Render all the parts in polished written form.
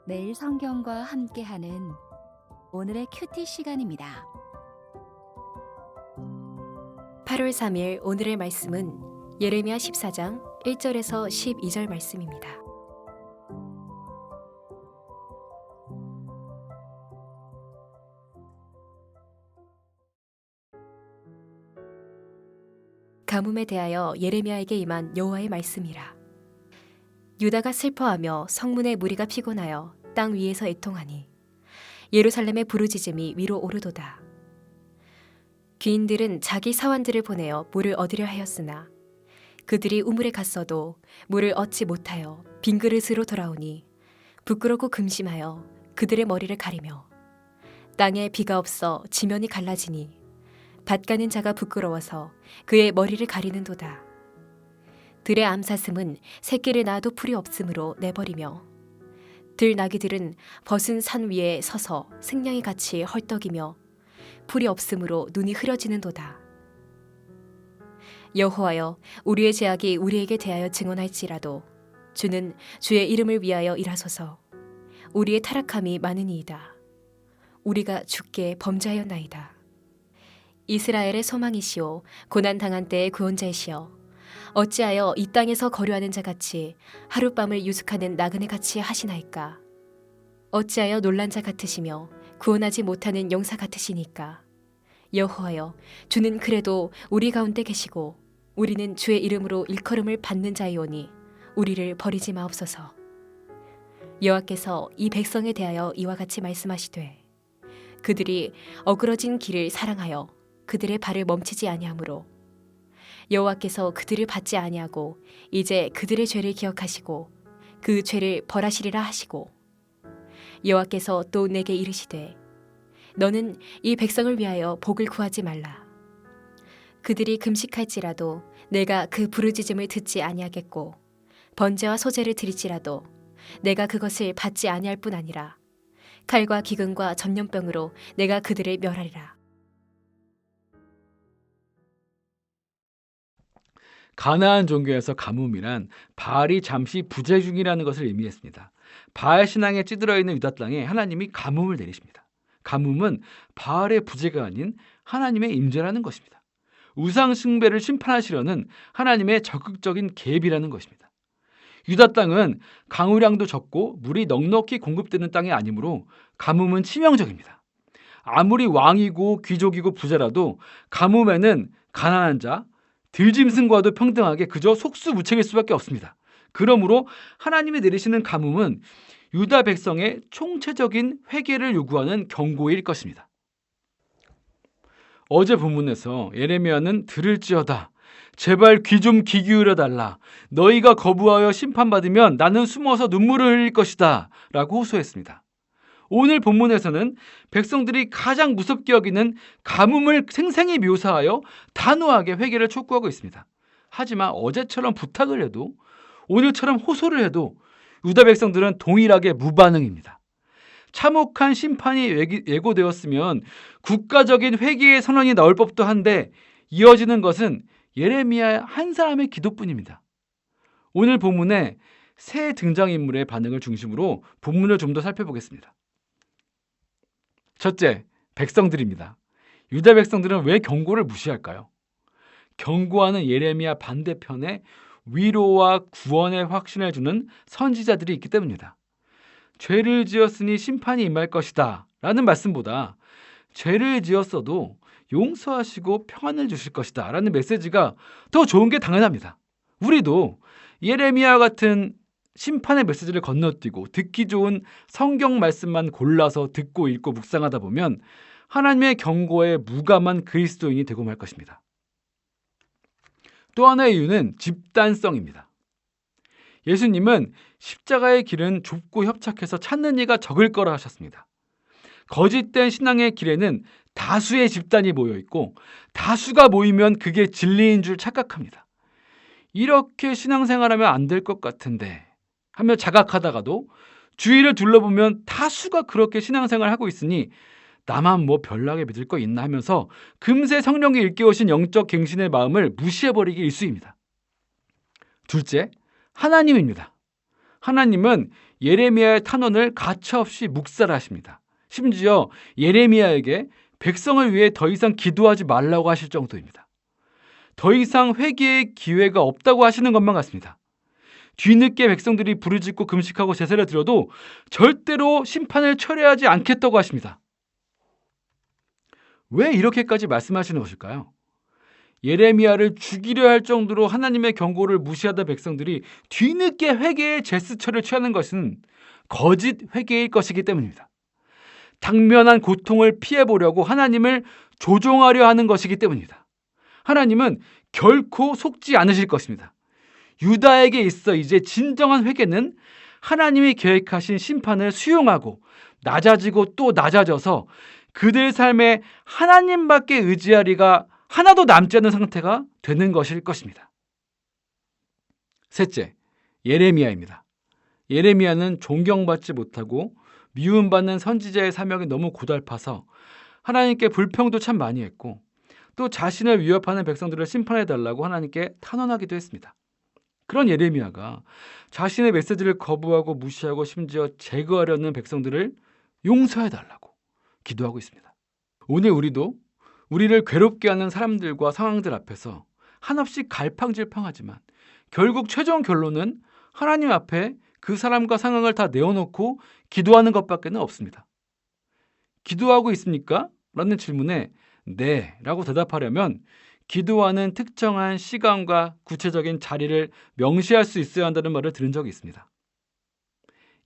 매일 성경과 함께하는 오늘의 큐티 시간입니다. 8월 3일 오늘의 말씀은 예레미야 14장 1절에서 12절 말씀입니다. 가뭄에 대하여 예레미야에게 임한 여호와의 말씀이라. 유다가 슬퍼하며 성문의 무리가 피곤하여 땅 위에서 애통하니 예루살렘의 부르짖음이 위로 오르도다. 귀인들은 자기 사환들을 보내어 물을 얻으려 하였으나 그들이 우물에 갔어도 물을 얻지 못하여 빈 그릇으로 돌아오니 부끄럽고 금심하여 그들의 머리를 가리며 땅에 비가 없어 지면이 갈라지니 밭 가는 자가 부끄러워서 그의 머리를 가리는도다. 들의 암사슴은 새끼를 낳아도 풀이 없으므로 내버리며 들 나귀들은 벗은 산 위에 서서 승냥이 같이 헐떡이며 풀이 없으므로 눈이 흐려지는도다. 여호와여, 우리의 죄악이 우리에게 대하여 증언할지라도 주는 주의 이름을 위하여 일하소서. 우리의 타락함이 많으니이다. 우리가 주께 범죄하였나이다. 이스라엘의 소망이시오 고난당한 때의 구원자이시여, 어찌하여 이 땅에서 거류하는 자같이 하룻밤을 유숙하는 나그네같이 하시나이까. 어찌하여 놀란 자 같으시며 구원하지 못하는 용사 같으시니까. 여호와여, 주는 그래도 우리 가운데 계시고 우리는 주의 이름으로 일컬음을 받는 자이오니 우리를 버리지 마옵소서. 여호와께서 이 백성에 대하여 이와 같이 말씀하시되 그들이 어그러진 길을 사랑하여 그들의 발을 멈추지 아니하므로 여호와께서 그들을 받지 아니하고 이제 그들의 죄를 기억하시고 그 죄를 벌하시리라 하시고, 여호와께서 또 내게 이르시되 너는 이 백성을 위하여 복을 구하지 말라. 그들이 금식할지라도 내가 그 부르짖음을 듣지 아니하겠고 번제와 소제를 드릴지라도 내가 그것을 받지 아니할 뿐 아니라 칼과 기근과 전염병으로 내가 그들을 멸하리라. 가나안 종교에서 가뭄이란 바알이 잠시 부재 중이라는 것을 의미했습니다. 바알 신앙에 찌들어 있는 유다 땅에 하나님이 가뭄을 내리십니다. 가뭄은 바알의 부재가 아닌 하나님의 임재라는 것입니다. 우상 숭배를 심판하시려는 하나님의 적극적인 개입이라는 것입니다. 유다 땅은 강우량도 적고 물이 넉넉히 공급되는 땅이 아니므로 가뭄은 치명적입니다. 아무리 왕이고 귀족이고 부자라도 가뭄에는 가난한 자, 들짐승과도 평등하게 그저 속수무책일 수밖에 없습니다. 그러므로 하나님이 내리시는 가뭄은 유다 백성의 총체적인 회개를 요구하는 경고일 것입니다. 어제 본문에서 예레미야는 들을지어다, 제발 귀 좀 귀 기울여 달라, 너희가 거부하여 심판받으면 나는 숨어서 눈물을 흘릴 것이다 라고 호소했습니다. 오늘 본문에서는 백성들이 가장 무섭게 여기는 가뭄을 생생히 묘사하여 단호하게 회개를 촉구하고 있습니다. 하지만 어제처럼 부탁을 해도 오늘처럼 호소를 해도 유다 백성들은 동일하게 무반응입니다. 참혹한 심판이 예고되었으면 국가적인 회개의 선언이 나올 법도 한데 이어지는 것은 예레미야 한 사람의 기도뿐입니다. 오늘 본문의 새 등장인물의 반응을 중심으로 본문을 좀 더 살펴보겠습니다. 첫째, 백성들입니다. 유다 백성들은 왜 경고를 무시할까요? 경고하는 예레미야 반대편에 위로와 구원의 확신을 주는 선지자들이 있기 때문입니다. 죄를 지었으니 심판이 임할 것이다 라는 말씀보다 죄를 지었어도 용서하시고 평안을 주실 것이다 라는 메시지가 더 좋은 게 당연합니다. 우리도 예레미야 같은 심판의 메시지를 건너뛰고 듣기 좋은 성경 말씀만 골라서 듣고 읽고 묵상하다 보면 하나님의 경고에 무감한 그리스도인이 되고 말 것입니다. 또 하나의 이유는 집단성입니다. 예수님은 십자가의 길은 좁고 협착해서 찾는 이가 적을 거라 하셨습니다. 거짓된 신앙의 길에는 다수의 집단이 모여 있고 다수가 모이면 그게 진리인 줄 착각합니다. 이렇게 신앙생활하면 안 될 것 같은데 하며 자각하다가도 주위를 둘러보면 다수가 그렇게 신앙생활을 하고 있으니 나만 뭐 별나게 믿을 거 있나 하면서 금세 성령이 일깨우신 영적 갱신의 마음을 무시해버리기 일쑤입니다. 둘째, 하나님입니다. 하나님은 예레미야의 탄원을 가차없이 묵살하십니다. 심지어 예레미야에게 백성을 위해 더 이상 기도하지 말라고 하실 정도입니다. 더 이상 회개의 기회가 없다고 하시는 것만 같습니다. 뒤늦게 백성들이 부르짖고 금식하고 제사를 드려도 절대로 심판을 철회하지 않겠다고 하십니다. 왜 이렇게까지 말씀하시는 것일까요? 예레미야를 죽이려 할 정도로 하나님의 경고를 무시하던 백성들이 뒤늦게 회개의 제스처를 취하는 것은 거짓 회개일 것이기 때문입니다. 당면한 고통을 피해보려고 하나님을 조종하려 하는 것이기 때문입니다. 하나님은 결코 속지 않으실 것입니다. 유다에게 있어 이제 진정한 회개는 하나님이 계획하신 심판을 수용하고 낮아지고 또 낮아져서 그들 삶에 하나님밖에 의지하리가 하나도 남지 않은 상태가 되는 것일 것입니다. 셋째, 예레미야입니다. 예레미야는 존경받지 못하고 미움받는 선지자의 사명이 너무 고달파서 하나님께 불평도 참 많이 했고 또 자신을 위협하는 백성들을 심판해달라고 하나님께 탄원하기도 했습니다. 그런 예레미야가 자신의 메시지를 거부하고 무시하고 심지어 제거하려는 백성들을 용서해달라고 기도하고 있습니다. 오늘 우리도 우리를 괴롭게 하는 사람들과 상황들 앞에서 한없이 갈팡질팡하지만 결국 최종 결론은 하나님 앞에 그 사람과 상황을 다 내어놓고 기도하는 것밖에 없습니다. 기도하고 있습니까? 라는 질문에 네 라고 대답하려면 기도하는 특정한 시간과 구체적인 자리를 명시할 수 있어야 한다는 말을 들은 적이 있습니다.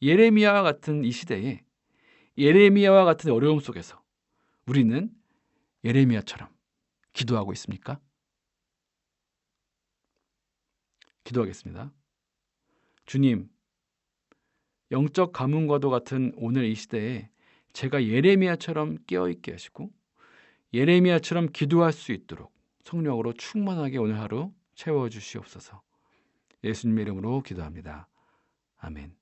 예레미야와 같은 이 시대에 예레미야와 같은 어려움 속에서 우리는 예레미야처럼 기도하고 있습니까? 기도하겠습니다. 주님, 영적 가뭄과도 같은 오늘 이 시대에 제가 예레미야처럼 깨어있게 하시고 예레미야처럼 기도할 수 있도록 성령으로 충만하게 오늘 하루 채워주시옵소서. 예수님의 이름으로 기도합니다. 아멘.